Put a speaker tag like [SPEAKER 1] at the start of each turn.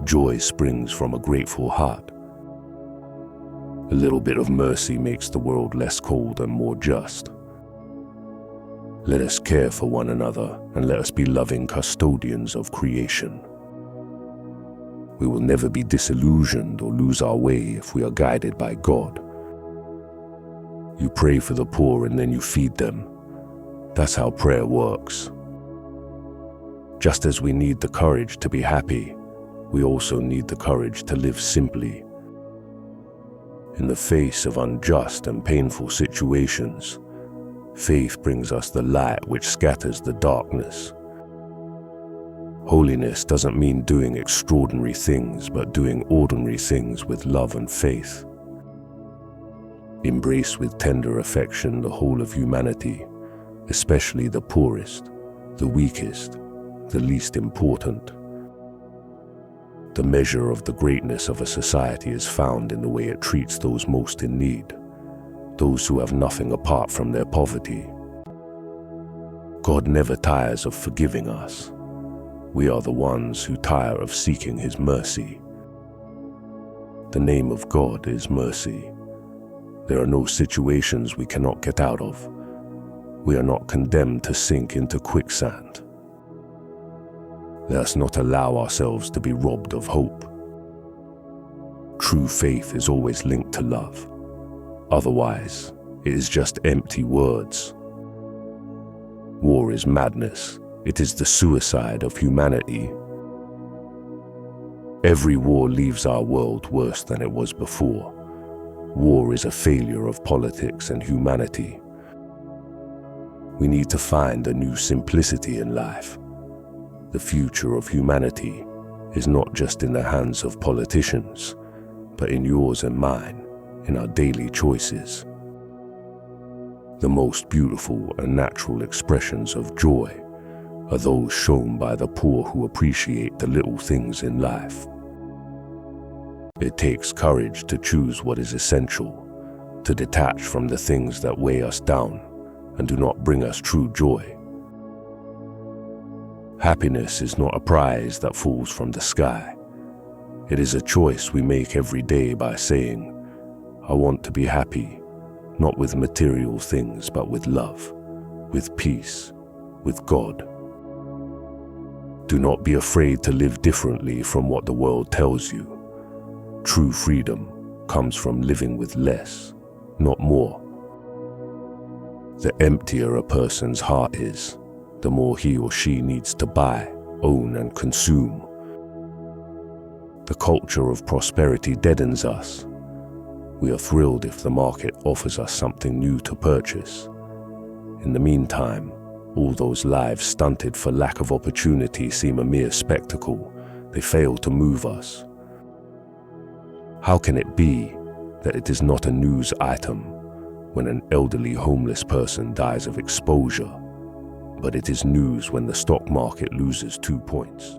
[SPEAKER 1] Joy springs from a grateful heart. A little bit of mercy makes the world less cold and more just. Let us care for one another and let us be loving custodians of creation. We will never be disillusioned or lose our way if we are guided by God. You pray for the poor and then you feed them. That's how prayer works. Just as we need the courage to be happy, we also need the courage to live simply. In the face of unjust and painful situations, faith brings us the light which scatters the darkness. Holiness doesn't mean doing extraordinary things, but doing ordinary things with love and faith. Embrace with tender affection the whole of humanity, especially the poorest, the weakest, the least important. The measure of the greatness of a society is found in the way it treats those most in need, those who have nothing apart from their poverty. God never tires of forgiving us. We are the ones who tire of seeking His mercy. The name of God is mercy. There are no situations we cannot get out of. We are not condemned to sink into quicksand. Let us not allow ourselves to be robbed of hope. True faith is always linked to love. Otherwise, it is just empty words. War is madness. It is the suicide of humanity. Every war leaves our world worse than it was before. War is a failure of politics and humanity. We need to find a new simplicity in life. The future of humanity is not just in the hands of politicians, but in yours and mine, in our daily choices. The most beautiful and natural expressions of joy are those shown by the poor who appreciate the little things in life. It takes courage to choose what is essential, to detach from the things that weigh us down and do not bring us true joy. Happiness is not a prize that falls from the sky. It is a choice we make every day by saying, I want to be happy, not with material things, but with love, with peace, with God. Do not be afraid to live differently from what the world tells you. True freedom comes from living with less, not more. The emptier a person's heart is, the more he or she needs to buy, own, and consume. The culture of prosperity deadens us. We are thrilled if the market offers us something new to purchase. In the meantime, all those lives stunted for lack of opportunity seem a mere spectacle. They fail to move us. How can it be that it is not a news item when an elderly homeless person dies of exposure, but it is news when the stock market loses 2 points?